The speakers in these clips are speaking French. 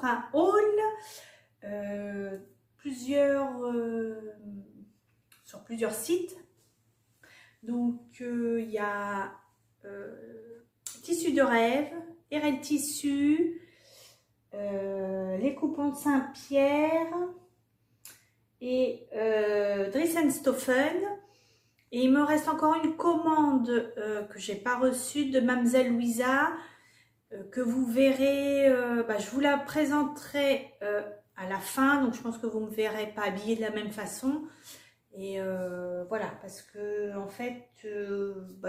un haul, sur plusieurs sites. Donc il y a Tissu de rêve, RL Tissu, les coupons de Saint-Pierre et Dressenstoffen. Et il me reste encore une commande que j'ai pas reçue de Mademoiselle Louisa, que vous verrez, je vous la présenterai à la fin, donc je pense que vous ne me verrez pas habillée de la même façon. Et voilà, parce que en fait,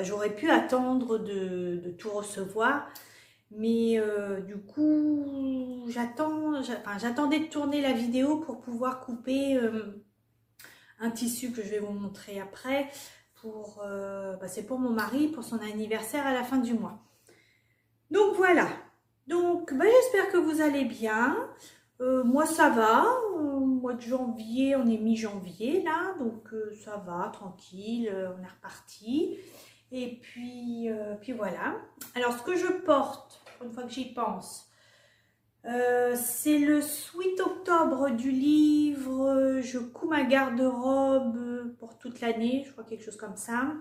j'aurais pu attendre de tout recevoir, mais du coup, j'attendais de tourner la vidéo pour pouvoir couper un tissu que je vais vous montrer après. C'est pour mon mari, pour son anniversaire à la fin du mois. Donc voilà, donc j'espère que vous allez bien. Moi ça va, au mois de janvier, on est mi-janvier là, donc ça va, tranquille, on est reparti. Et puis voilà. Alors ce que je porte, une fois que j'y pense, c'est le Sweet Octobre du livre Je couds ma garde-robe pour toute l'année, je crois quelque chose comme ça.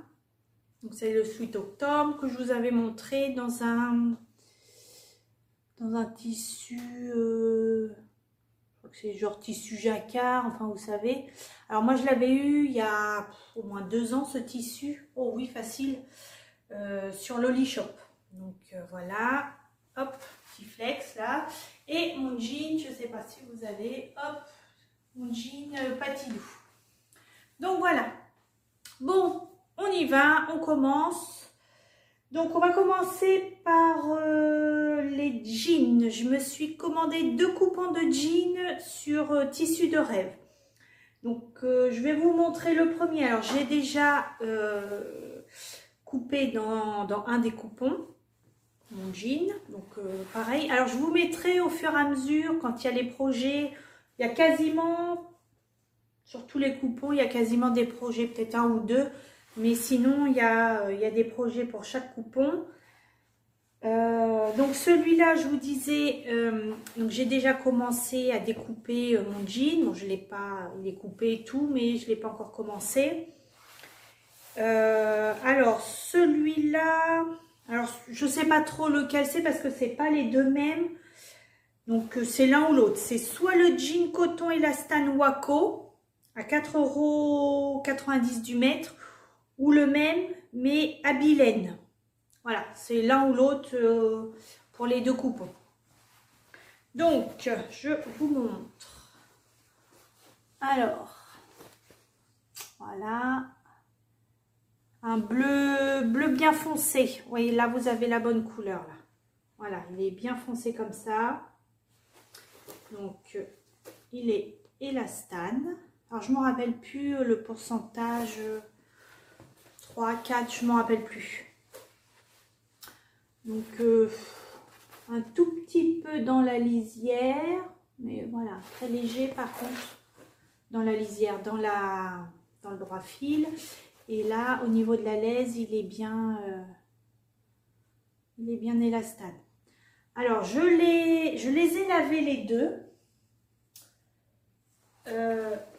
Donc c'est le Sweet Octobre que je vous avais montré dans un tissu, je crois que c'est genre tissu jacquard, enfin vous savez. Alors moi je l'avais eu il y a au moins 2 ans ce tissu, oh oui facile, sur Loli Shop. Donc voilà, hop, petit flex là. Et mon jean, je ne sais pas si vous avez, hop, mon jean Patilou. Donc voilà, bon, on y va, on commence. Donc on va commencer par les jeans. Je me suis commandé 2 coupons de jeans sur Tissu de rêve. Donc je vais vous montrer le premier. Alors j'ai déjà coupé dans un des coupons mon jean. Donc pareil. Alors je vous mettrai au fur et à mesure quand il y a les projets. Il y a quasiment, sur tous les coupons, il y a quasiment des projets, peut-être 1 ou 2. Mais sinon, il y a des projets pour chaque coupon. Donc celui-là, je vous disais, donc j'ai déjà commencé à découper mon jean. Bon, il est coupé et tout, mais je ne l'ai pas encore commencé. Alors celui-là, alors je ne sais pas trop lequel c'est parce que c'est pas les deux mêmes. Donc c'est l'un ou l'autre. C'est soit le jean coton Elastane Waco à 4,90 € du mètre, ou le même mais à Bilène. Voilà, c'est l'un ou l'autre pour les 2 coupons. Donc je vous montre. Alors voilà, un bleu bien foncé. Vous voyez là, vous avez la bonne couleur là. Voilà, il est bien foncé comme ça. Donc il est élastane. Alors je ne me rappelle plus le pourcentage. 3, 4, je ne m'en rappelle plus. Donc, un tout petit peu dans la lisière. Mais voilà, très léger par contre. Dans la lisière, dans le droit fil. Et là, au niveau de la laise, il est bien élastane. Alors, je les ai lavés les deux.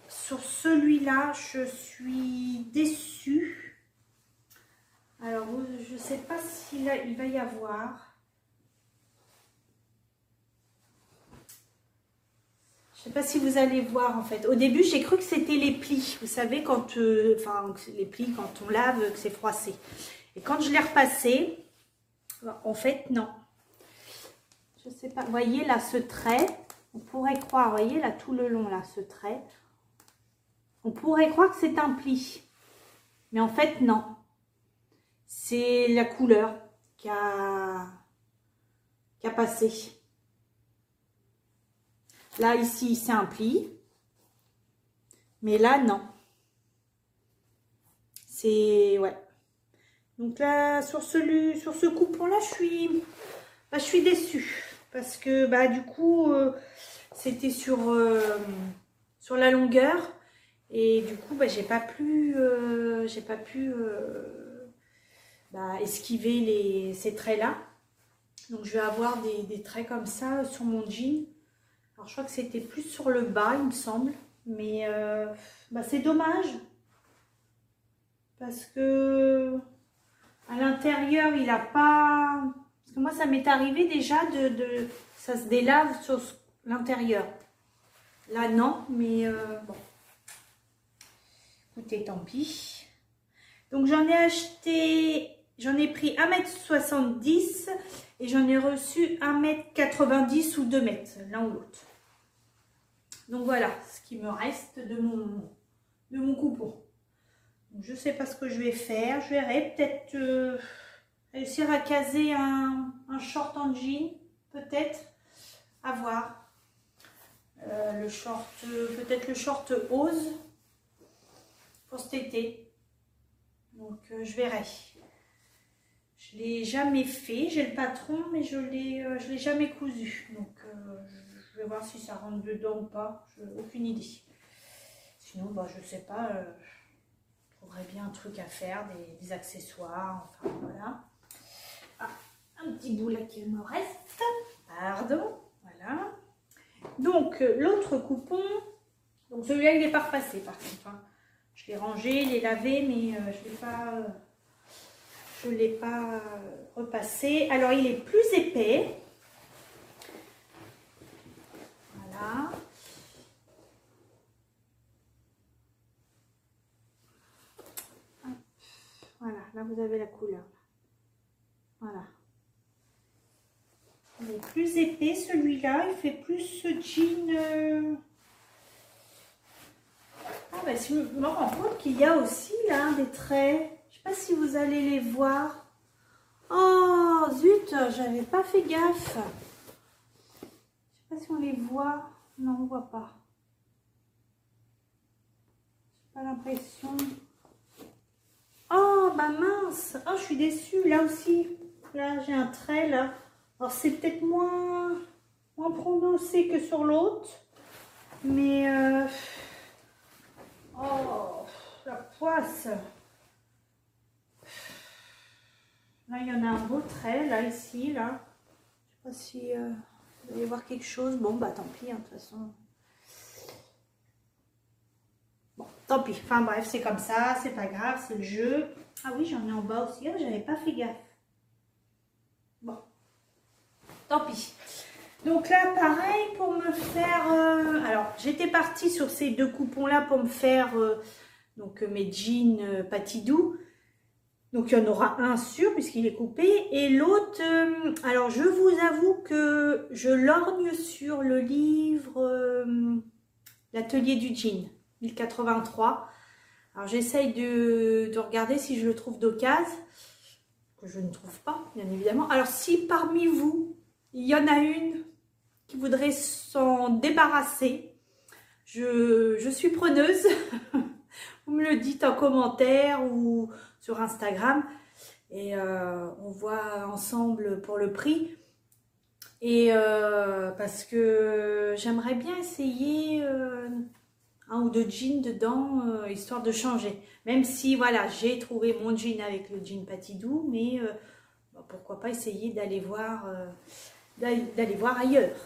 Sur celui-là, je suis déçue. Alors, je ne sais pas s'il va y avoir. Je ne sais pas si vous allez voir en fait. Au début, j'ai cru que c'était les plis. Vous savez, quand les plis, quand on lave, que c'est froissé. Et quand je l'ai repassé, en fait, non. Je ne sais pas. Vous voyez là, ce trait. On pourrait croire, vous voyez là, tout le long, là, ce trait. On pourrait croire que c'est un pli. Mais en fait, non. C'est la couleur qui a passé. Là, ici, c'est un pli. Mais là, non. C'est... Ouais. Donc là, sur ce coupon-là, je suis déçue. Parce que, du coup, c'était sur la longueur. Et du coup, j'ai pas pu esquiver ces traits-là. Donc, je vais avoir des traits comme ça sur mon jean. Alors je crois que c'était plus sur le bas, il me semble. Mais bah, c'est dommage. Parce que à l'intérieur, il n'a pas... Parce que moi, ça m'est arrivé déjà ça se délave sur l'intérieur. Là, non, mais bon. Écoutez, tant pis. Donc, j'en ai acheté... J'en ai pris 1,70 m et j'en ai reçu 1,90 m ou 2 m, l'un ou l'autre. Donc, voilà ce qui me reste de mon coupon. Donc, je ne sais pas ce que je vais faire. Je verrai peut-être réussir à caser un short en jean, peut-être. À voir. Le short, peut-être le short Ose pour cet été. Donc, je verrai. Je ne l'ai jamais fait. J'ai le patron, mais je l'ai jamais cousu. Donc, je vais voir si ça rentre dedans ou pas. Je n'ai aucune idée. Sinon, bah, je ne sais pas. Je trouverais bien un truc à faire, des accessoires. Enfin, voilà. Ah, un petit bout là qui me reste. Pardon. Voilà. Donc, l'autre coupon. Donc, celui-là, il n'est pas repassé par contre. Hein. Je l'ai rangé, il est lavé, mais je ne l'ai pas repassé. Alors, il est plus épais. Voilà. Voilà, là, vous avez la couleur. Voilà. Il est plus épais, celui-là. Il fait plus ce jean... Ah, bah, je me rends compte qu'il y a aussi, là, des traits. Je ne sais pas si vous allez les voir. Oh, zut, j'avais pas fait gaffe. Je sais pas si on les voit. Non, on voit pas. J'ai pas l'impression. Oh, bah mince. Oh, je suis déçue. Là aussi. Là, j'ai un trait, là. Alors, c'est peut-être moins prononcé que sur l'autre. Mais... Oh, la poisse. Là, il y en a un beau trait, là, ici, là. Je sais pas si vous allez voir quelque chose. Bon, bah, tant pis, hein, de toute façon. Bon, tant pis. Enfin, bref, c'est comme ça. C'est pas grave, c'est le jeu. Ah oui, j'en ai en bas aussi. Oh, j'avais pas fait gaffe. Bon. Tant pis. Donc là, pareil, pour me faire... alors, j'étais partie sur ces deux coupons-là pour me faire donc, mes jeans Patidou. Donc, il y en aura un sûr puisqu'il est coupé. Et l'autre, alors je vous avoue que je lorgne sur le livre L'atelier du jean, 1083. Alors, j'essaye de regarder si je le trouve d'occasion, que je ne trouve pas, bien évidemment. Alors, si parmi vous, il y en a une qui voudrait s'en débarrasser, je suis preneuse. Vous me le dites en commentaire ou sur Instagram et on voit ensemble pour le prix. Et parce que j'aimerais bien essayer un ou deux jeans dedans, histoire de changer. Même si voilà, j'ai trouvé mon jean avec le jean Patidou, mais bah, pourquoi pas essayer d'aller voir ailleurs.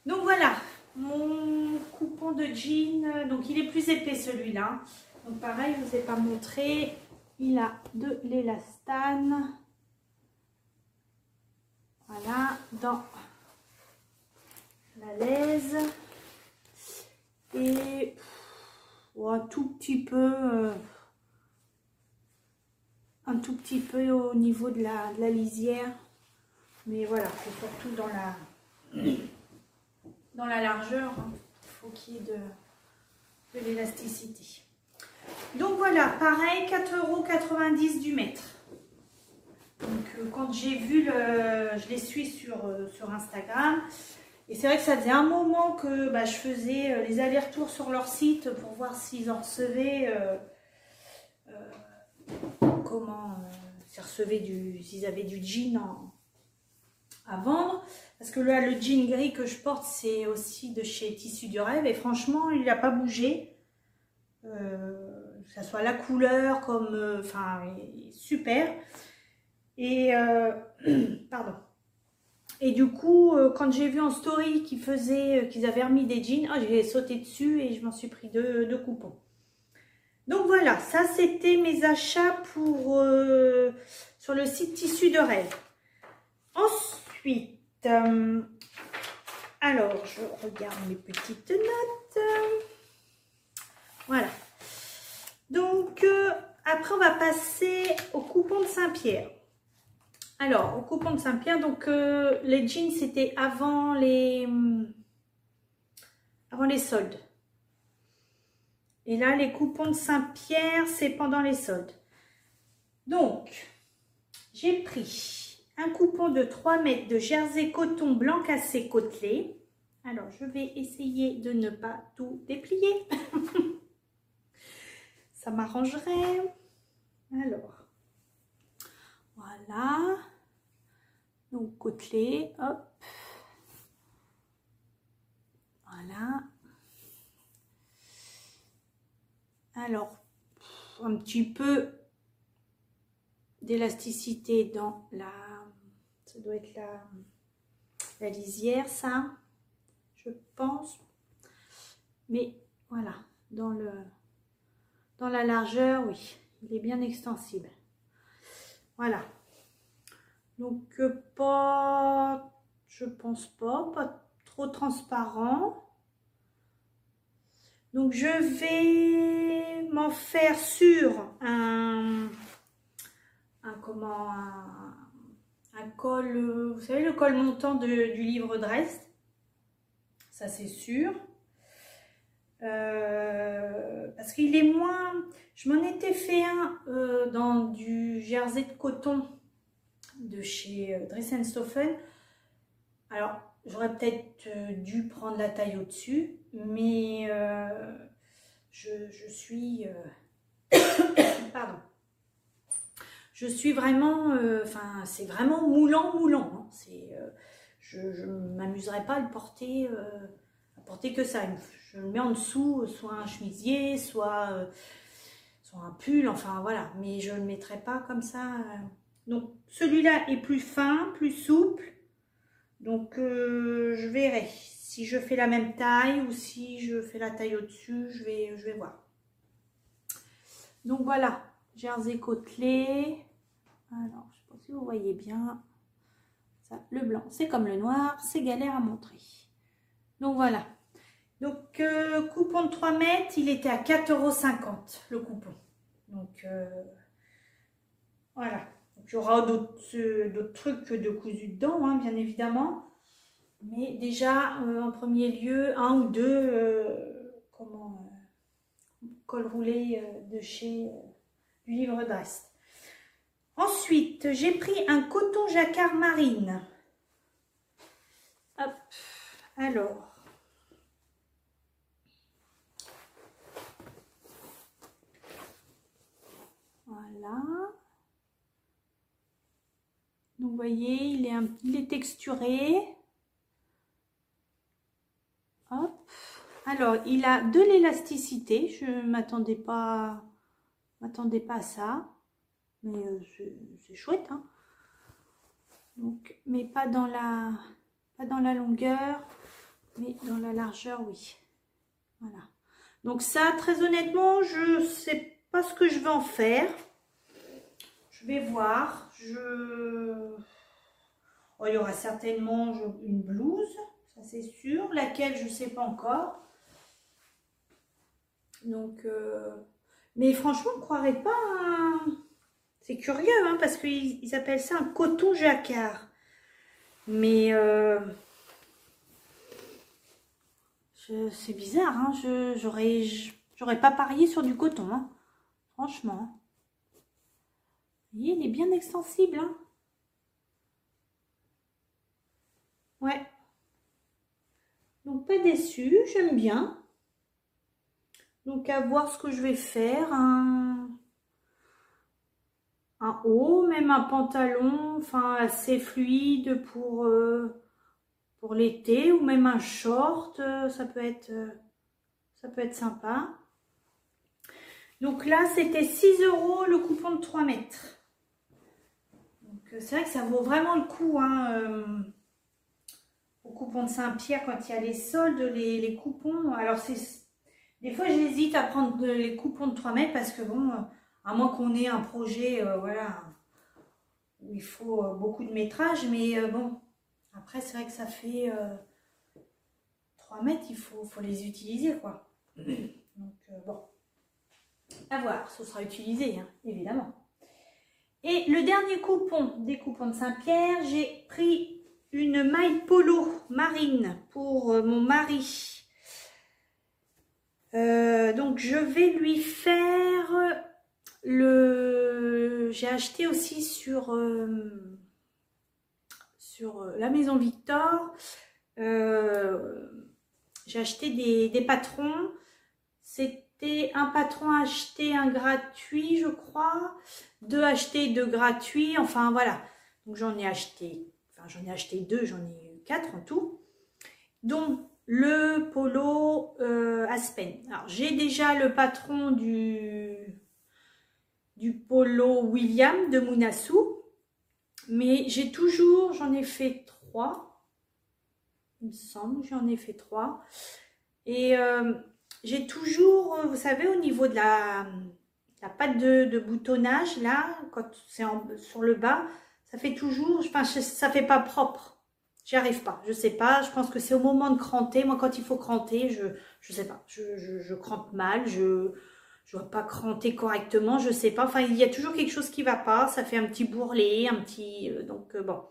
Donc voilà, mon coupon de jean, donc il est plus épais celui-là. Donc pareil, je ne vous ai pas montré, il a de l'élastane. Voilà, dans la laise. Et un tout petit peu au niveau de la lisière. Mais voilà, c'est surtout dans la largeur, hein. Il faut qu'il y ait de l'élasticité. Donc voilà, pareil, 4,90 € du mètre. Donc quand j'ai vu, je les suis sur Instagram. Et c'est vrai que ça faisait un moment que bah, je faisais les allers-retours sur leur site pour voir s'ils en recevaient, s'ils avaient du jean à vendre. Parce que là, le jean gris que je porte, c'est aussi de chez Tissus du Rêve. Et franchement, il n'a pas bougé. Que ça soit la couleur, comme... Enfin, super. Et... pardon. Et du coup, quand j'ai vu en story qu'ils avaient remis des jeans, oh, j'ai sauté dessus et je m'en suis pris deux coupons. Donc voilà, ça c'était mes achats pour sur le site Tissus de Rêve. Ensuite, alors je regarde mes petites notes. Voilà. Donc après on va passer au coupon de Saint-Pierre. Alors au coupon de Saint-Pierre, donc les jeans c'était avant les soldes. Et là les coupons de Saint-Pierre c'est pendant les soldes. Donc j'ai pris un coupon de 3 mètres de jersey coton blanc cassé côtelé. Alors je vais essayer de ne pas tout déplier. Ça m'arrangerait. Alors, voilà. Donc, côtelé, hop. Voilà. Alors, un petit peu d'élasticité dans la... Ça doit être la lisière, ça. Je pense. Mais, voilà. Dans la largeur, oui. Il est bien extensible. Voilà. Donc, pas... Je pense pas trop transparent. Donc, je vais m'en faire sur un col, vous savez, le col montant du livre Dresde. Ça, c'est sûr. Parce qu'il est moins... Je m'en étais fait un dans du jersey de coton de chez Dressenstoffen. Alors, j'aurais peut-être dû prendre la taille au-dessus, mais je suis... pardon. Je suis vraiment... Enfin, c'est vraiment moulant. Hein. Je ne m'amuserais pas à le porter... porter que ça. Je le mets en dessous, soit un chemisier, soit un pull, enfin voilà. Mais je ne le mettrai pas comme ça. Donc, celui-là est plus fin, plus souple. Donc, je verrai si je fais la même taille ou si je fais la taille au-dessus. Je vais voir. Donc, voilà. Jersey côtelé. Alors, je ne sais pas si vous voyez bien. Ça, le blanc, c'est comme le noir. C'est galère à montrer. Donc, voilà. Donc, coupon de 3 mètres, il était à 4,50 € le coupon. Donc, voilà. Donc, il y aura d'autres trucs de cousu dedans, hein, bien évidemment. Mais déjà, en premier lieu, un ou deux col roulé de chez du livre Dresde. Ensuite, j'ai pris un coton jacquard marine. Hop. Alors. Voilà. Donc, vous voyez, il est texturé. Hop. Alors, il a de l'élasticité. Je ne m'attendais pas à ça. Mais c'est chouette. Hein. Donc, mais pas dans la longueur, mais dans la largeur, oui. Voilà. Donc ça, très honnêtement, je ne sais pas ce que je vais en faire. Je vais voir. Oh, il y aura certainement une blouse, ça c'est sûr. Laquelle, je ne sais pas encore. Donc, mais franchement, on ne croirait pas. C'est curieux, hein, parce qu'ils appellent ça un coton jacquard. Mais c'est bizarre, hein. J'aurais pas parié sur du coton, hein. Franchement. Vous voyez, il est bien extensible, hein. Ouais. Donc pas déçu, j'aime bien. Donc à voir ce que je vais faire. Un haut, même un pantalon, enfin assez fluide pour l'été, ou même un short, ça peut être sympa. Donc là, c'était 6 € le coupon de 3 mètres. Donc c'est vrai que ça vaut vraiment le coup, hein. coupons de Saint-Pierre, quand il y a les soldes, les coupons. Alors, des fois, j'hésite à prendre les coupons de 3 mètres parce que bon, à moins qu'on ait un projet, voilà, où il faut beaucoup de métrage, mais bon, après, c'est vrai que ça fait 3 mètres, il faut les utiliser, quoi. Donc, bon, à voir, ce sera utilisé, hein, évidemment. Et le dernier coupon, des coupons de Saint-Pierre, j'ai pris une maille polo marine pour mon mari. Donc, je vais lui faire j'ai acheté aussi sur la Maison Victor. J'ai acheté des patrons. C'était un patron acheté, un gratuit, je crois. 2 achetés, 2 gratuits. Enfin, voilà. Donc, j'en ai acheté 2, j'en ai eu 4 en tout. Donc, le polo Aspen. Alors, j'ai déjà le patron du polo William de Mounassou. Mais j'ai toujours, j'en ai fait 3. Il me semble, j'en ai fait 3. Et j'ai toujours, vous savez, au niveau de la patte de boutonnage, là, quand c'est sur le bas, ça fait toujours, enfin, ça fait pas propre. J'y arrive pas, je sais pas, je pense que c'est au moment de cranter. Moi, quand il faut cranter, je sais pas, je crante mal, je dois pas cranter correctement, je sais pas. Enfin, il y a toujours quelque chose qui va pas, ça fait un petit bourrelet, un petit... donc, bon.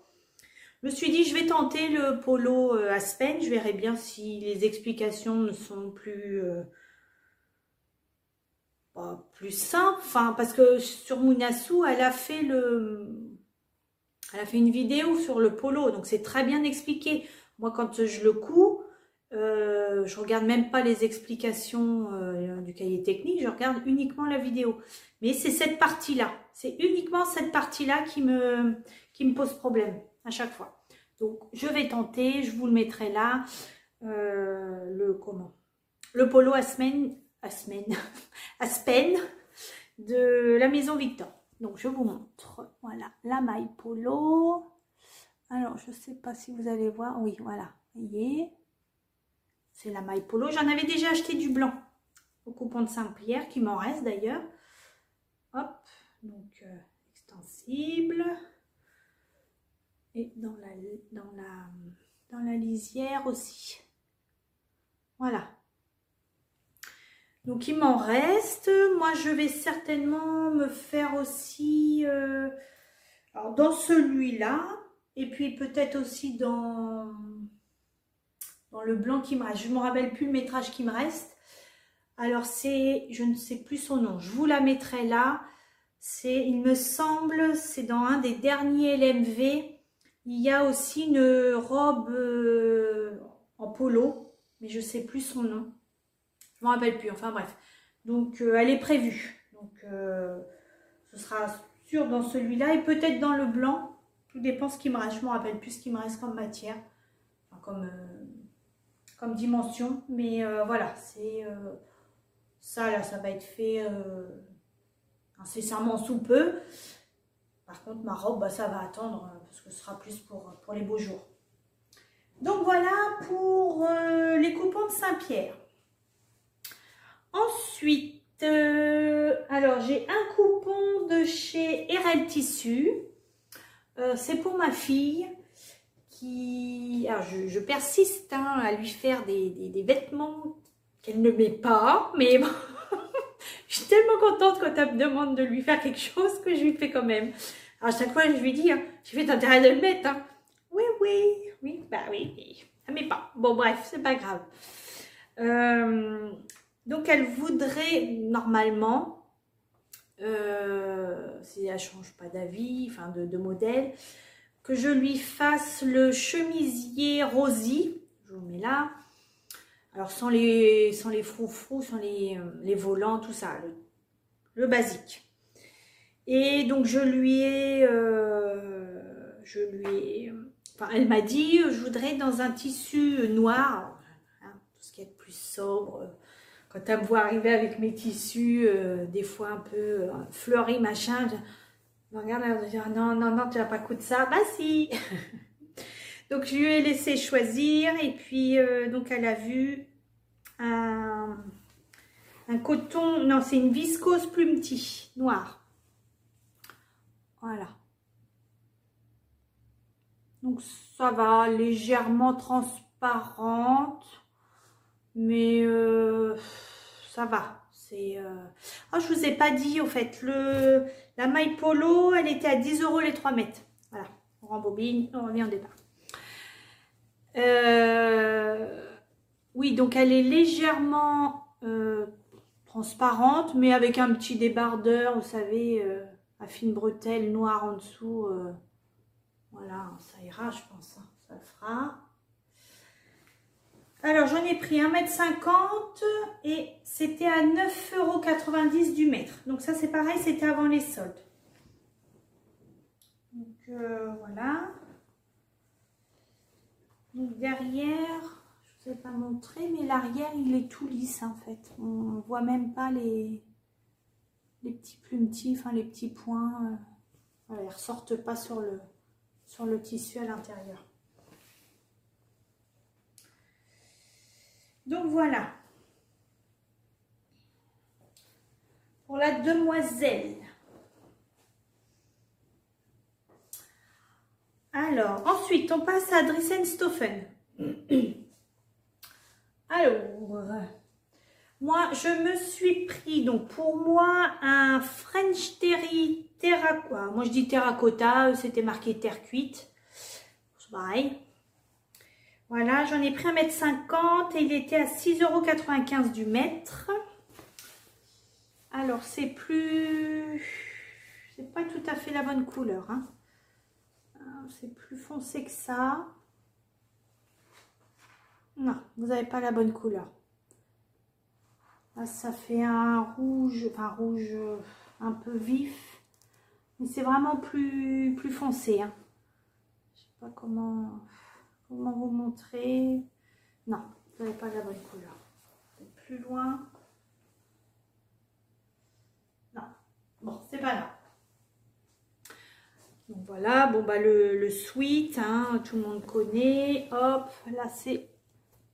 Je me suis dit, je vais tenter le polo Aspen. Je verrai bien si les explications ne sont plus simples. Enfin, parce que sur Mounassou, elle a fait une vidéo sur le polo. Donc, c'est très bien expliqué. Moi, quand je le couds, je regarde même pas les explications du cahier technique. Je regarde uniquement la vidéo. Mais c'est cette partie-là. C'est uniquement cette partie-là qui me pose problème à chaque fois. Donc, je vais tenter, je vous le mettrai là, le polo Aspen de la Maison Victor. Donc, je vous montre, voilà, la maille polo. Alors, je ne sais pas si vous allez voir, oui, voilà, vous voyez, c'est la maille polo. J'en avais déjà acheté du blanc au coupon de Saint-Pierre, qui m'en reste d'ailleurs. Hop, donc, extensible. Et dans la lisière aussi. Voilà. Donc, il m'en reste. Moi, je vais certainement me faire aussi... alors, dans celui-là. Et puis, peut-être aussi dans le blanc qui me reste. Je ne me rappelle plus le métrage qui me reste. Alors, c'est... Je ne sais plus son nom. Je vous la mettrai là. Il me semble, c'est dans un des derniers LMV. Il y a aussi une robe en polo, mais je ne sais plus son nom. Je ne me rappelle plus, enfin bref. Donc, elle est prévue. Donc, ce sera sûr dans celui-là et peut-être dans le blanc. Tout dépend ce qui me reste. Je ne me rappelle plus ce qui me reste comme matière, enfin, comme dimension. Mais voilà, c'est ça là, ça va être fait incessamment sous peu. Par contre, ma robe, bah, ça va attendre parce que ce sera plus pour les beaux jours. Donc voilà pour les coupons de Saint-Pierre. Ensuite, alors j'ai un coupon de chez RL Tissu. C'est pour ma fille qui... Alors je persiste hein, à lui faire des vêtements qu'elle ne met pas. Mais bon, je suis tellement contente quand elle me demande de lui faire quelque chose que je lui fais quand même. Alors, à chaque fois, je lui dis, hein, j'ai fait intérêt de le mettre. Hein. Oui, bah oui, elle ne met pas. Bon, bref, c'est pas grave. Donc, elle voudrait, normalement, si elle ne change pas d'avis, enfin de modèle, que je lui fasse le chemisier rosy. Je vous mets là. Alors, sans les froufrous, sans les volants, tout ça, le basique. Et donc, enfin, elle m'a dit, je voudrais dans un tissu noir, hein, tout ce qui est plus sobre. Quand elle me voit arriver avec mes tissus, des fois un peu fleuris, machin, je me regarde, elle me dit, non, tu vas pas coudre ça. Bah si. Donc je lui ai laissé choisir et puis donc elle a vu un coton, non c'est une viscose plume tea noire. Voilà. Donc ça va, légèrement transparente, mais ça va. C'est oh, je vous ai pas dit au fait, la maille polo, elle était à 10 € les 3 mètres. Voilà, on rembobine, on revient au départ. Oui, donc elle est légèrement transparente, mais avec un petit débardeur, vous savez, à fine bretelle noire en dessous. Voilà, ça ira, je pense, hein, ça le fera. Alors, j'en ai pris 1,50 m et c'était à 9,90 € du mètre. Donc ça, c'est pareil, c'était avant les soldes. Donc, voilà. Donc, derrière, je ne vous ai pas montré, mais l'arrière, il est tout lisse, en fait. On ne voit même pas les petits plumetis, enfin, les petits points. Voilà, ils ne ressortent pas sur le tissu à l'intérieur. Donc voilà, pour la demoiselle. Alors, ensuite, on passe à Dressenstoffen. Alors, moi, je me suis pris, donc pour moi, un French Terry terracotta. Moi, je dis terracotta, c'était marqué terre cuite. C'est pareil. Voilà, j'en ai pris 1,50 m et il était à 6,95 € du mètre. Alors, c'est pas tout à fait la bonne couleur. Hein. C'est plus foncé que ça. Non, vous n'avez pas la bonne couleur. Là, ça fait un rouge, enfin rouge un peu vif. Mais c'est vraiment plus foncé. Hein. Je sais pas comment vous montrer. Non, vous n'avez pas la bonne couleur. Plus loin. Non, bon, c'est pas là. Donc voilà, bon bah le sweat, hein, tout le monde connaît. Hop, là c'est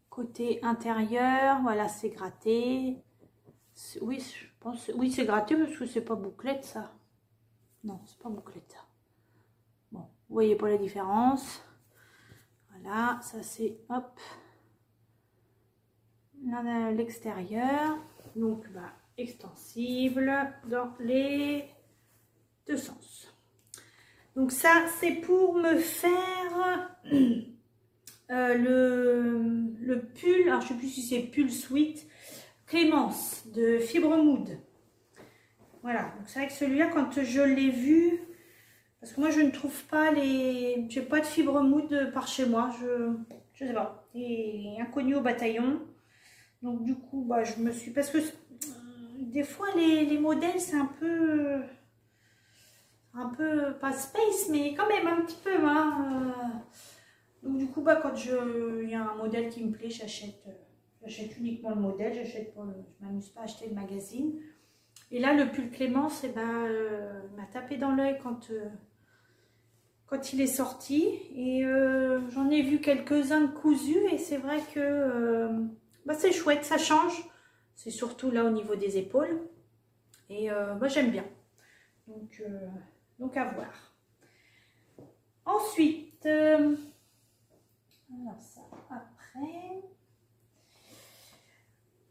côté intérieur. Voilà, c'est gratté. Oui, je pense, oui c'est gratté parce que c'est pas bouclette ça. Non, c'est pas bouclette ça. Bon, vous voyez pas la différence. Voilà, ça c'est hop l'extérieur. Donc bah extensible dans les deux sens. Donc ça c'est pour me faire le pull. Alors je sais plus si c'est pull sweat Clémence de Fibre Mood. Voilà, donc c'est vrai que celui-là quand je l'ai vu, parce que moi je ne trouve pas j'ai pas de Fibre Mood par chez moi, je sais pas, et inconnu au bataillon. Donc du coup bah je me suis, parce que des fois les modèles c'est un peu pas space mais quand même un petit peu hein. Donc du coup bah quand il y a un modèle qui me plaît, j'achète uniquement le modèle, je m'amuse pas à acheter le magazine. Et là le pull Clémence, il m'a tapé dans l'œil quand il est sorti, et j'en ai vu quelques-uns de cousus et c'est vrai que bah, c'est chouette, ça change, c'est surtout là au niveau des épaules, et bah, j'aime bien, donc à voir. Ensuite alors ça après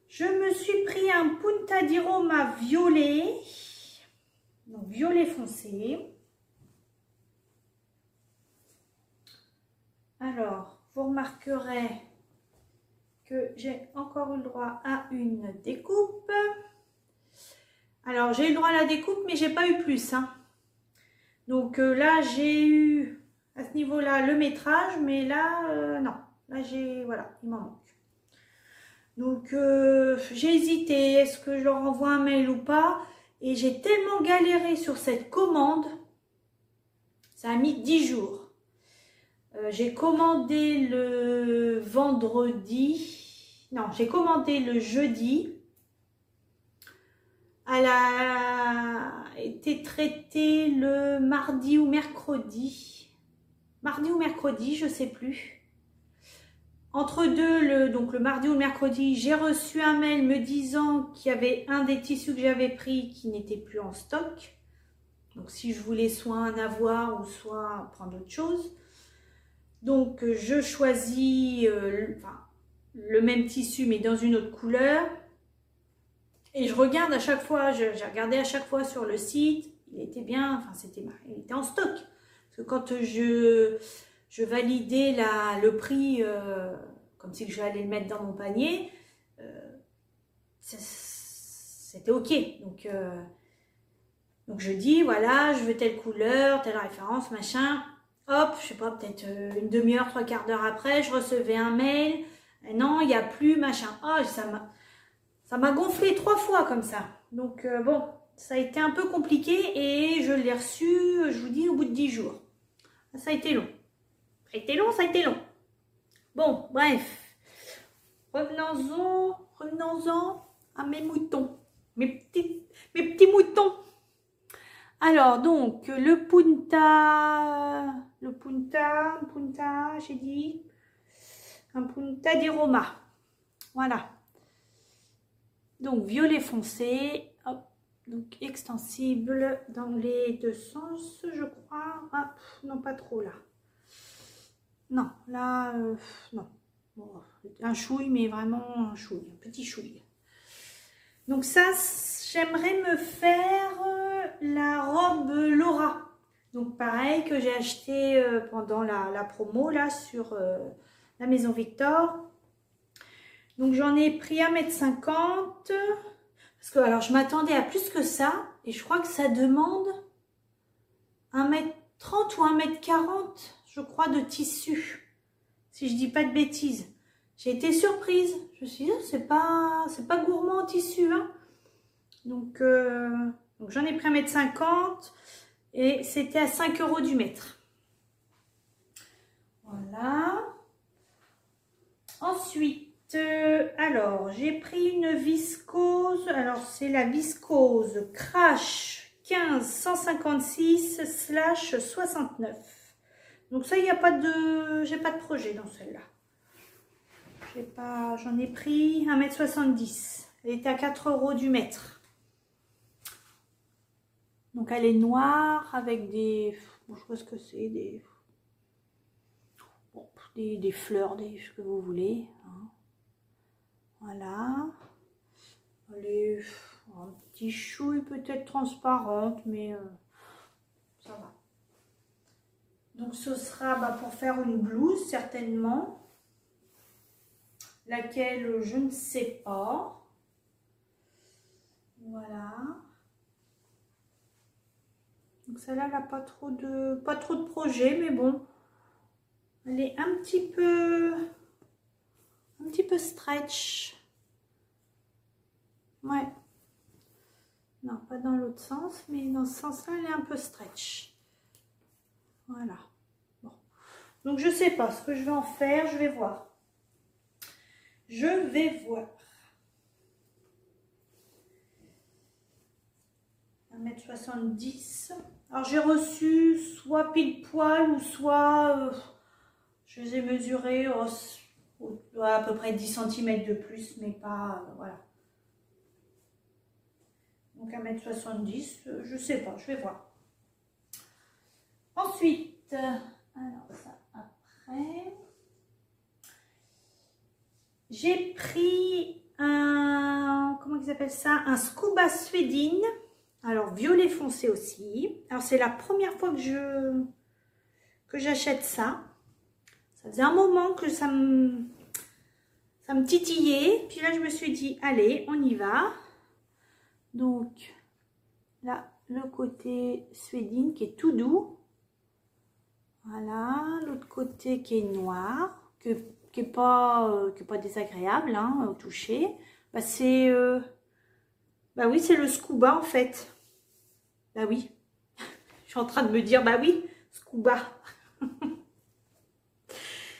je me suis pris un Punta di Roma violet, donc violet foncé. Alors, vous remarquerez que j'ai encore eu le droit à une découpe. Alors, j'ai eu le droit à la découpe, mais j'ai pas eu plus. Hein. Donc là, j'ai eu à ce niveau-là le métrage, mais là, non. Là, voilà, il m'en manque. Donc, j'ai hésité, est-ce que je leur envoie un mail ou pas? Et j'ai tellement galéré sur cette commande, ça a mis 10 jours. J'ai commandé le vendredi, non, j'ai commandé le jeudi. Elle a été traitée le mardi ou mercredi. mardi ou mercredi, je sais plus. Entre deux, donc le mardi ou le mercredi, j'ai reçu un mail me disant qu'il y avait un des tissus que j'avais pris qui n'était plus en stock. Donc si je voulais soit en avoir ou soit prendre autre chose. Donc je choisis le même tissu mais dans une autre couleur. Et je regarde à chaque fois, j'ai regardé à chaque fois sur le site, il était bien, enfin il était en stock. Parce que quand je validais le prix, comme si j'allais le mettre dans mon panier, c'était ok. Donc je dis, voilà, je veux telle couleur, telle référence, machin. Hop, je sais pas, peut-être une demi-heure, trois quarts d'heure après, je recevais un mail. Et non, il n'y a plus, machin. Oh, ça m'a gonflé 3 fois comme ça. Donc bon, ça a été un peu compliqué et je l'ai reçu, je vous dis, au bout de 10 jours. Ça a été long. Ça a été long, ça a été long. Bon, bref. Revenons-en à mes moutons. Mes petits moutons. Alors, donc, le punta, j'ai dit, un punta di Roma. Voilà. Donc, violet foncé, hop, donc extensible dans les deux sens, je crois. Ah, non, pas trop là. Non, là, non. Bon, un chouille, mais vraiment un chouille, un petit chouille. Donc ça, j'aimerais me faire la robe Laura. Donc pareil, que j'ai acheté pendant la promo là sur la Maison Victor. Donc j'en ai pris 1,50 m. Parce que alors je m'attendais à plus que ça. Et je crois que ça demande 1,30 m ou 1,40 m, je crois, de tissu. Si je dis pas de bêtises. J'ai été surprise. Je me suis dit, c'est pas gourmand en tissu. Hein. Donc j'en ai pris 1,50 m. Et c'était à 5 € du mètre. Voilà. Ensuite, alors, j'ai pris une viscose. Alors, c'est la viscose Crash 15 156/69. Donc ça, il n'y a pas de... J'ai pas de projet dans celle-là. J'en ai pris 1,70 m. Elle était à 4 € du mètre. Donc elle est noire avec des... Bon, je sais pas ce que c'est, des fleurs, ce que vous voulez. Hein. Voilà. Elle est un petit chouille peut-être transparente, mais ça va. Donc ce sera pour faire une blouse certainement. Laquelle je ne sais pas. Voilà. Donc celle-là, elle n'a pas trop de projet, mais bon. Elle est un petit peu stretch. Ouais. Non, pas dans l'autre sens, mais dans ce sens-là, elle est un peu stretch. Voilà. Bon. Donc je sais pas ce que je vais en faire, je vais voir. Je vais voir. 1,70 m. Alors j'ai reçu soit pile poil ou soit je les ai mesurés à peu près 10 cm de plus, mais pas voilà. Donc 1,70 m, je sais pas, je vais voir. Ensuite, alors ça après, j'ai pris comment ils appellent ça, un scuba suédine. Alors violet foncé aussi. Alors c'est la première fois que j'achète ça. Ça faisait un moment que ça me titillait. Puis là je me suis dit allez, on y va. Donc là le côté suédine qui est tout doux. Voilà, l'autre côté qui est noir, qui est pas désagréable hein, au toucher. Bah c'est oui, c'est le scuba en fait. Bah oui. Je suis en train de me dire, bah oui, scuba.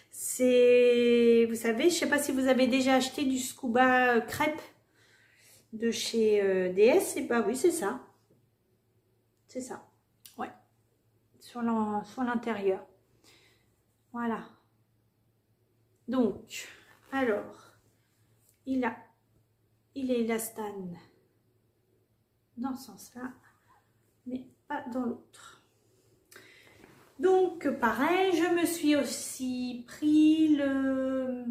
C'est, vous savez, je sais pas si vous avez déjà acheté du scuba crêpe de chez DS. Et bah oui, c'est ça. C'est ça. Ouais. Sur l'intérieur. Voilà. Donc, alors, il est élastane dans ce sens-là, mais pas dans l'autre. Donc, pareil, je me suis aussi pris le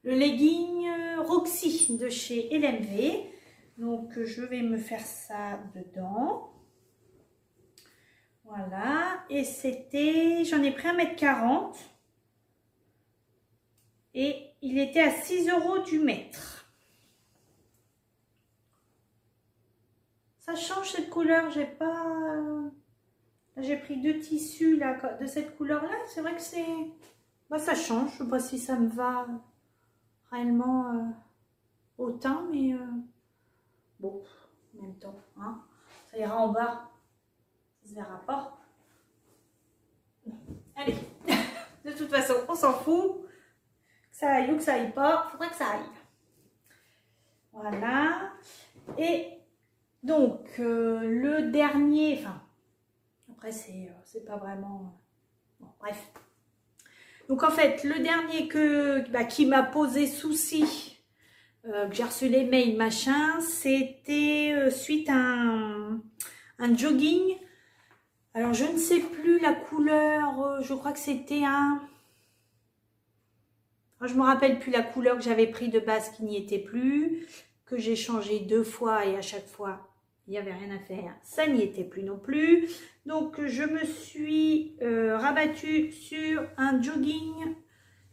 legging Roxy de chez LMV. Donc, je vais me faire ça dedans. Voilà. Et c'était, j'en ai pris 1,40 m. Et il était à 6 € du mètre. Ça change cette couleur, j'ai pas... J'ai pris 2 tissus là, de cette couleur-là. C'est vrai que c'est... Bah, ça change, je sais pas si ça me va réellement au teint, mais bon, en même temps, hein, ça ira en bas, ça se verra pas. Allez, de toute façon, on s'en fout. Que ça aille ou que ça aille pas, il faudrait que ça aille. Voilà. Et donc, le dernier, enfin, après, c'est pas vraiment... Bon, bref. Donc, en fait, le dernier qui m'a posé souci, que j'ai reçu les mails, machin, c'était suite à un jogging. Alors, je ne sais plus la couleur, je crois que c'était un... Je me rappelle plus la couleur que j'avais pris de base qui n'y était plus, que j'ai changé 2 fois et à chaque fois, il n'y avait rien à faire. Ça n'y était plus non plus. Donc, je me suis rabattue sur un jogging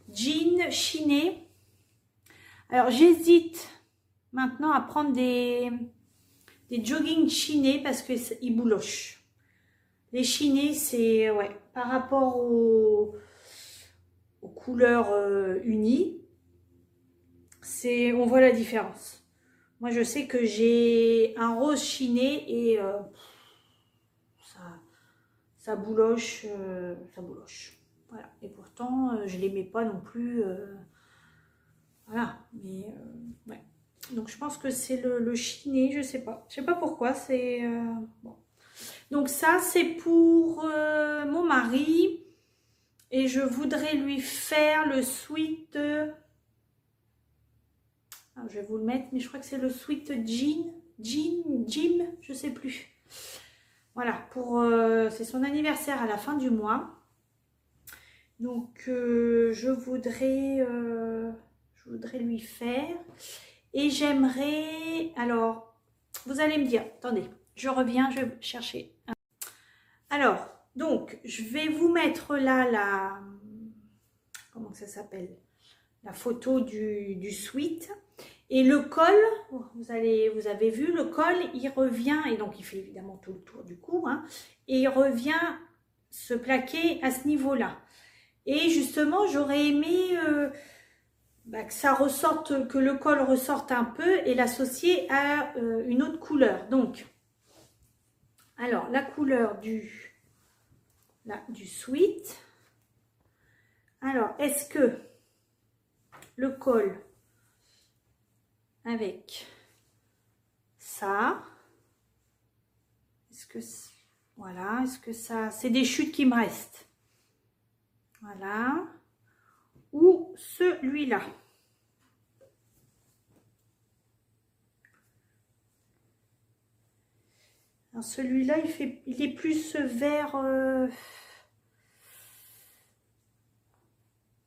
jean chiné. Alors, j'hésite maintenant à prendre des joggings chinés parce qu'ils boulochent. Les chinés, c'est, ouais, par rapport aux couleurs unies, on voit la différence. Moi, je sais que j'ai un rose chiné et ça bouloche, Voilà. Et pourtant, je les mets pas non plus. Voilà. Mais ouais. Donc, je pense que c'est le chiné. Je sais pas. Je sais pas pourquoi. C'est bon. Donc ça, c'est pour mon mari. Et je voudrais lui faire le sweat. Alors, je vais vous le mettre, mais je crois que c'est le sweat Jim, je sais plus. Voilà, c'est son anniversaire à la fin du mois. Donc, je voudrais lui faire. Et j'aimerais... Alors, vous allez me dire, attendez, je reviens, je vais chercher. Alors, donc, je vais vous mettre là comment ça s'appelle? La photo du sweat. Et le col, vous avez vu, le col, il revient, et donc il fait évidemment tout le tour du cou, hein, et il revient se plaquer à ce niveau-là. Et justement, j'aurais aimé que ça ressorte, que le col ressorte un peu et l'associer à une autre couleur. Donc, alors, la couleur du sweat. Alors, est-ce que le col avec ça, voilà, est-ce que ça, c'est des chutes qui me restent, voilà, ou celui-là. Alors celui-là, il est plus vert,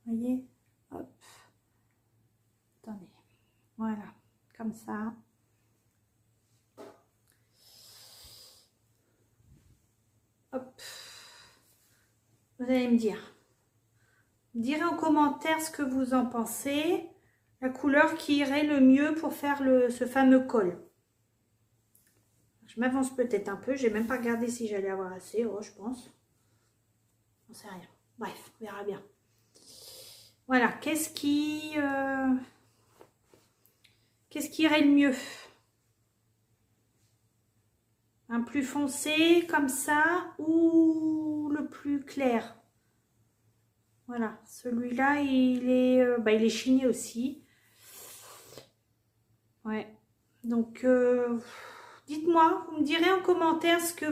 voyez, hop, attendez, voilà, comme ça. Hop. Vous allez me dire. Direz en commentaire ce que vous en pensez. La couleur qui irait le mieux pour faire ce fameux col. Je m'avance peut-être un peu. J'ai même pas regardé si j'allais avoir assez. Oh, je pense. J'en sais rien. Bref, on verra bien. Voilà. Qu'est-ce qui irait le mieux? Un plus foncé comme ça ou le plus clair? Voilà, celui-là, il est chiné aussi. Ouais. Donc, dites-moi, vous me direz en commentaire ce que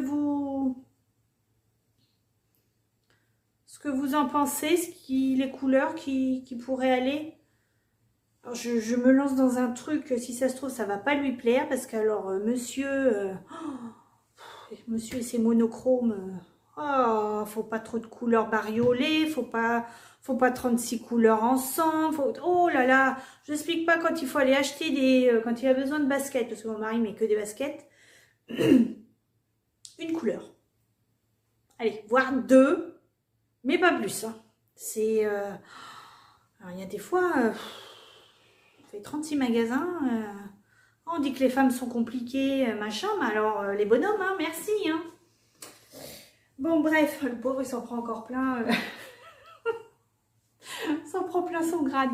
que vous en pensez, les couleurs qui pourraient aller. Alors, je me lance dans un truc, si ça se trouve, ça va pas lui plaire, parce que alors, monsieur et ses monochromes, faut pas trop de couleurs bariolées, faut pas 36 couleurs ensemble, oh là là, je n'explique pas quand il faut aller acheter quand il a besoin de baskets, parce que mon mari met que des baskets, une couleur. Allez, voire deux, mais pas plus, hein. C'est, alors il y a des fois, on fait 36 magasins, on dit que les femmes sont compliquées, machin, mais alors les bonhommes, hein, merci, hein. Bon, bref, le pauvre, il s'en prend encore plein. S'en prend plein son grade.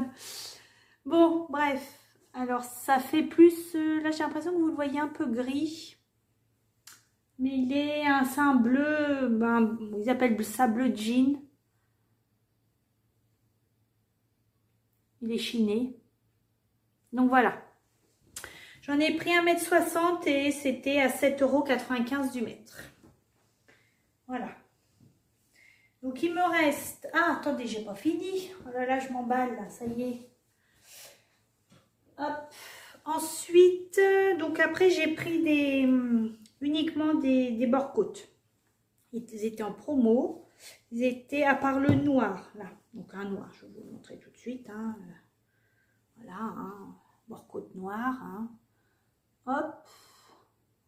Bon, bref. Alors, ça fait plus... là, j'ai l'impression que vous le voyez un peu gris. Mais c'est un bleu... Ben, ils appellent ça bleu jean. Il est chiné. Donc, voilà. J'en ai pris 1,60 m et c'était à 7,95 € du mètre. Voilà. Donc, il me reste... Ah, attendez, j'ai pas fini. Oh là là, je m'emballe, là, ça y est. Hop. Ensuite, donc après, j'ai pris uniquement des bord-côtes. Ils étaient en promo. Ils étaient, à part le noir, là. Donc, un noir, je vais vous le montrer tout de suite. Hein. Voilà, hein. Bord-côte noir. Hein. Hop.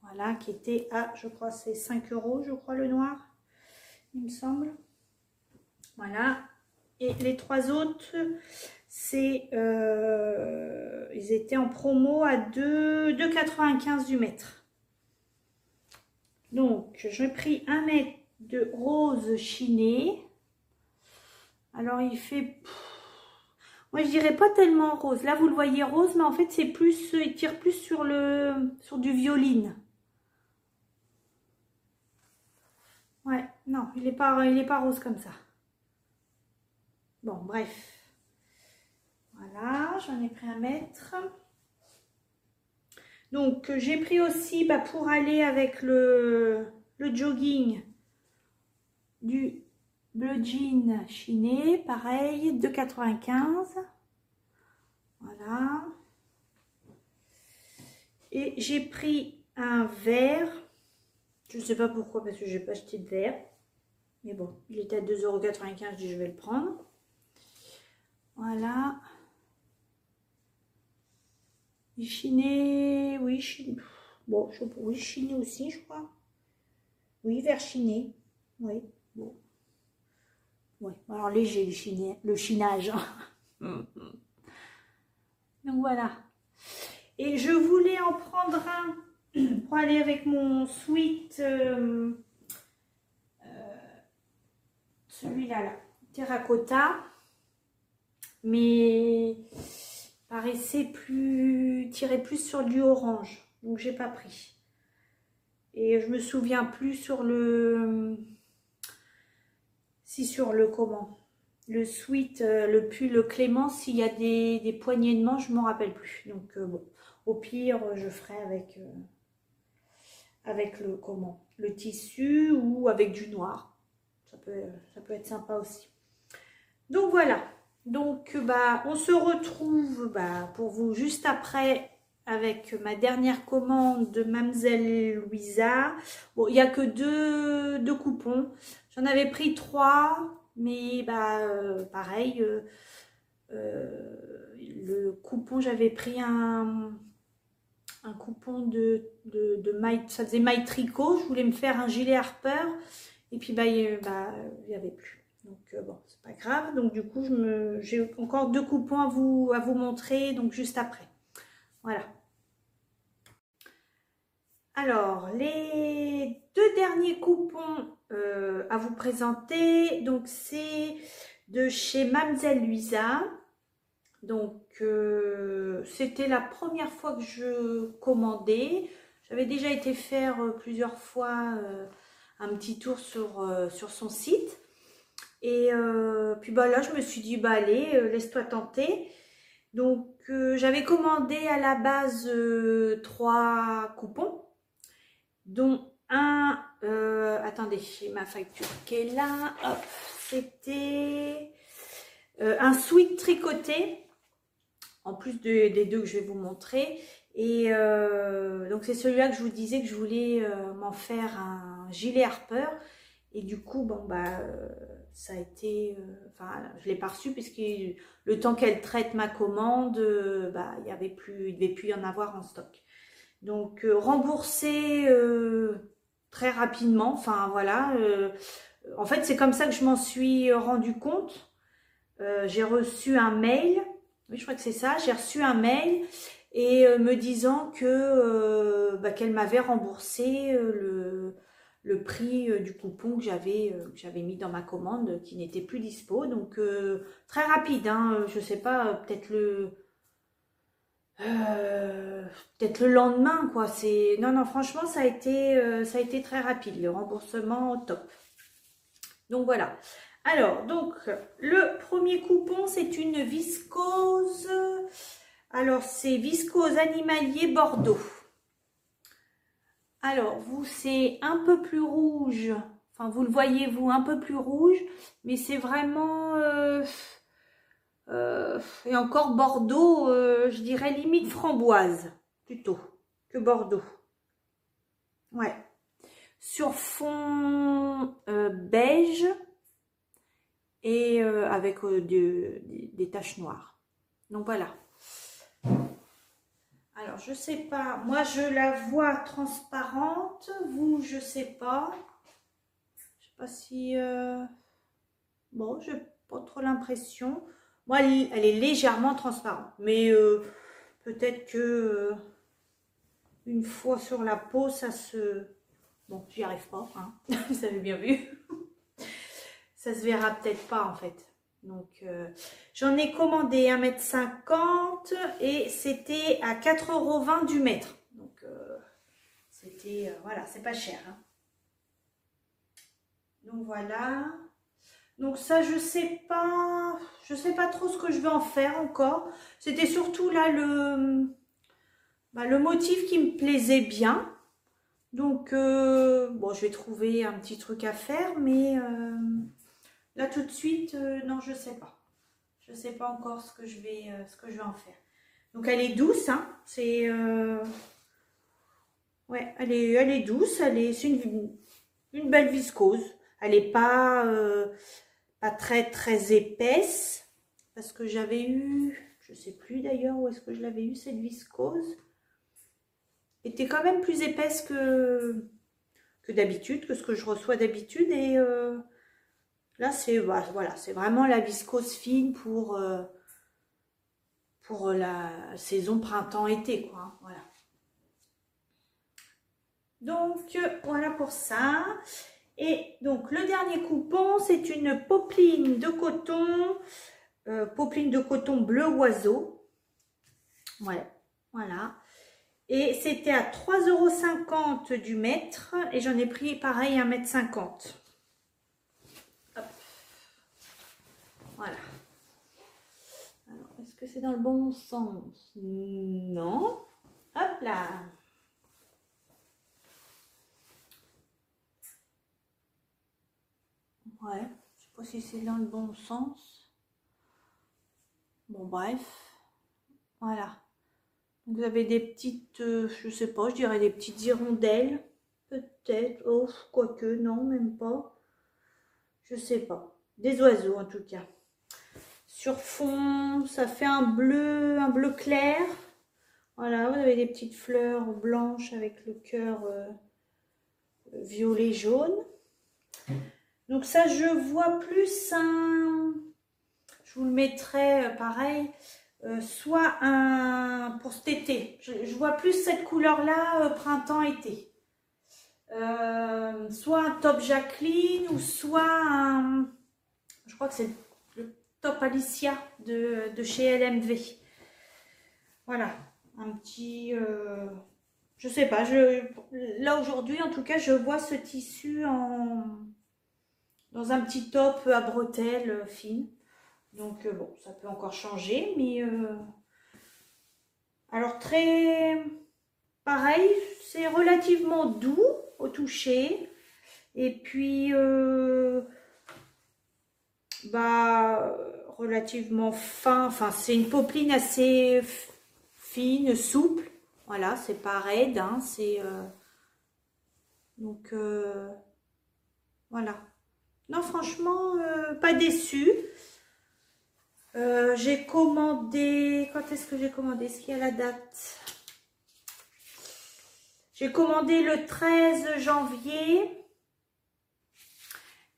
Voilà, qui était à, je crois, c'est 5 €, je crois, le noir. Il me semble. Voilà, et les trois autres, c'est ils étaient en promo à 2,95 € du mètre. Donc, j'ai pris 1 mètre de rose chiné. Alors, il fait... Moi, je dirais pas tellement rose. Là, vous le voyez rose, mais en fait, c'est plus... Il tire plus sur du violine. Ouais, non, il est pas rose comme ça. Bon, bref. Voilà, j'en ai pris 1 mètre. Donc, j'ai pris aussi, pour aller avec le jogging, du bleu jean chiné, pareil, 2,95 €. Voilà. Et j'ai pris un vert. Je ne sais pas pourquoi, parce que je n'ai pas acheté de vert. Mais bon, il était à 2,95 €, je dis je vais le prendre. Voilà. Chiné, oui, chiné. Bon, oui, chiné aussi, je crois. Oui, vert chiné. Oui, bon. Oui, alors léger le chinage. Donc voilà. Et je voulais en prendre un pour aller avec mon sweat, celui-là, là, terracotta. Mais paraissait tirer plus sur du orange, donc j'ai pas pris. Et je me souviens plus sur le comment, le sweat, le pull Clément, s'il y a des poignées de manche, je m'en rappelle plus. Donc bon, au pire je ferai avec le tissu ou avec du noir, ça peut être sympa aussi. Donc voilà. Donc, on se retrouve pour vous juste après avec ma dernière commande de Mademoiselle Louisa. Bon, il n'y a que deux coupons. J'en avais pris 3, mais pareil, le coupon, j'avais pris un coupon de maille, ça faisait maille tricot. Je voulais me faire un gilet Harper et puis il n'y avait plus. Donc bon, c'est pas grave. Donc du coup, j'ai encore 2 coupons à vous montrer, donc juste après. Voilà. Alors, les 2 derniers coupons à vous présenter, donc c'est de chez Mademoiselle Louisa. Donc c'était la première fois que je commandais. J'avais déjà été faire plusieurs fois un petit tour sur son site. Et puis là, je me suis dit, allez, laisse-toi tenter. Donc, j'avais commandé à la base 3 coupons, dont un, attendez, j'ai ma facture qui est là, hop, c'était un sweat tricoté, en plus des deux que je vais vous montrer. Et donc c'est celui-là que je vous disais que je voulais m'en faire un gilet Harper. Et du coup, bon bah ça a été, enfin je l'ai pas reçu puisque le temps qu'elle traite ma commande, bah il devait plus y en avoir en stock. Donc remboursé très rapidement. Enfin voilà. En fait c'est comme ça que je m'en suis rendu compte. J'ai reçu un mail. Oui, je crois que c'est ça. J'ai reçu un mail et me disant que bah, qu'elle m'avait remboursé le prix du coupon que j'avais mis dans ma commande qui n'était plus dispo. Donc très rapide, hein, je sais pas, peut-être le lendemain quoi. C'est non non franchement ça a été très rapide, le remboursement au top. Donc voilà. Alors donc le premier coupon c'est une viscose. Alors, c'est viscose animalier Bordeaux. Alors, vous, c'est un peu plus rouge. Enfin, vous le voyez, vous, un peu plus rouge. Mais c'est vraiment... et encore Bordeaux, je dirais limite framboise, plutôt, que Bordeaux. Ouais. Sur fond beige et avec des taches noires. Donc, voilà. Alors, je sais pas. Moi, je la vois transparente. Vous, je sais pas. Je sais pas si... Bon, j'ai pas trop l'impression. Moi, elle est légèrement transparente. Mais peut-être que une fois sur la peau, ça se... Bon, j'y arrive pas. Hein. Vous avez bien vu. Ça se verra peut-être pas, en fait. Donc, j'en ai commandé 1,50 m et c'était à 4,20 € du mètre. Donc, c'était, voilà, c'est pas cher. Hein. Donc, voilà. Donc, ça, je sais pas trop ce que je vais en faire encore. C'était surtout là le motif qui me plaisait bien. Donc, bon, je vais trouver un petit truc à faire, mais là, tout de suite, non, je sais pas. Je sais pas encore ce que je vais en faire. Donc elle est douce, hein. C'est ouais, elle est douce. C'est une belle viscose. Elle est pas très épaisse parce que j'avais eu, je sais plus d'ailleurs où est-ce que je l'avais eu cette viscose. Elle était quand même plus épaisse que d'habitude, que ce que je reçois d'habitude et là c'est voilà, c'est vraiment la viscose fine pour la saison printemps-été, quoi. Voilà. Donc, voilà pour ça. Et donc, le dernier coupon, c'est une popeline de coton bleu oiseau. Ouais, voilà. Et c'était à 3,50 € du mètre. Et j'en ai pris, pareil, 1,50 m. Voilà. Est-ce que c'est dans le bon sens? Non. Hop là. Ouais, je sais pas si c'est dans le bon sens. Bon, bref. Voilà. Vous avez des petites, je sais pas, je dirais des petites hirondelles. Peut-être. Oh, quoique, non, même pas. Je sais pas. Des oiseaux, en tout cas. Sur fond, ça fait un bleu clair. Voilà, vous avez des petites fleurs blanches avec le cœur violet jaune. Donc ça, je vois plus un... Je vous le mettrai pareil, soit un... Pour cet été. Je vois plus cette couleur-là, printemps-été. Soit un top Jacqueline ou soit un... Je crois que c'est le top Alicia de chez LMV. Voilà. Un petit... je sais pas. Là, aujourd'hui, en tout cas, je vois ce tissu dans un petit top à bretelles fines. Donc, bon, ça peut encore changer. Mais, alors, très... Pareil, c'est relativement doux au toucher. Et puis, bah, relativement fin. Enfin, c'est une popeline assez fine, souple. Voilà, c'est pas raide, hein, c'est... donc, voilà. Non, franchement, pas déçue. J'ai commandé... Quand est-ce que j'ai commandé? Est-ce qu'il y a la date? J'ai commandé le 13 janvier.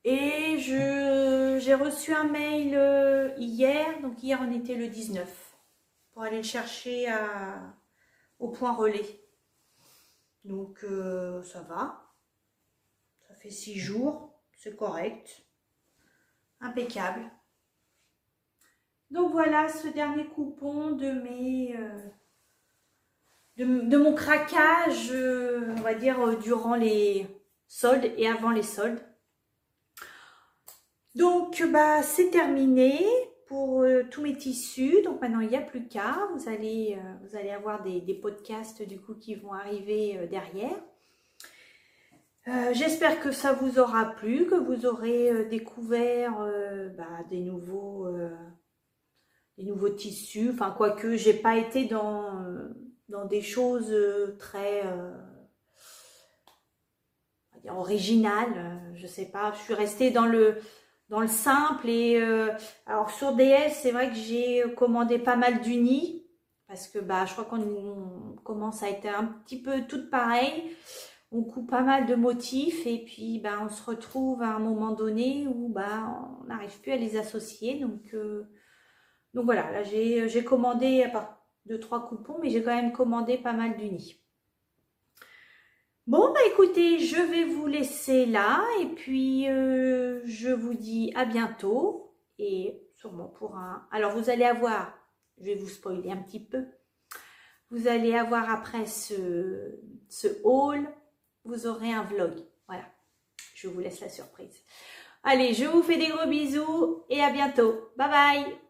Et j'ai reçu un mail hier. Donc, hier, on était le 19. Pour aller le chercher au point relais. Donc, ça va. Ça fait 6 jours. C'est correct. Impeccable. Donc, voilà ce dernier coupon de mes... de mon craquage, on va dire, durant les soldes et avant les soldes. Donc, bah, c'est terminé pour tous mes tissus. Donc, maintenant, il n'y a plus qu'à. Vous allez avoir des podcasts, du coup, qui vont arriver derrière. J'espère que ça vous aura plu, que vous aurez découvert des nouveaux tissus. Enfin, quoique, j'ai pas été dans des choses très on va dire originales. Je sais pas, je suis restée dans le simple. Et alors sur DS, c'est vrai que j'ai commandé pas mal d'unis parce que bah je crois qu'on commence à être un petit peu toutes pareilles. On coupe pas mal de motifs et puis bah on se retrouve à un moment donné où bah on n'arrive plus à les associer. Donc voilà, là j'ai commandé à part 2-3 coupons, mais j'ai quand même commandé pas mal d'unis. Bon, bah écoutez, je vais vous laisser là et puis je vous dis à bientôt et sûrement pour un... Alors vous allez avoir, je vais vous spoiler un petit peu, vous allez avoir après ce haul, vous aurez un vlog. Voilà, je vous laisse la surprise. Allez, je vous fais des gros bisous et à bientôt. Bye bye!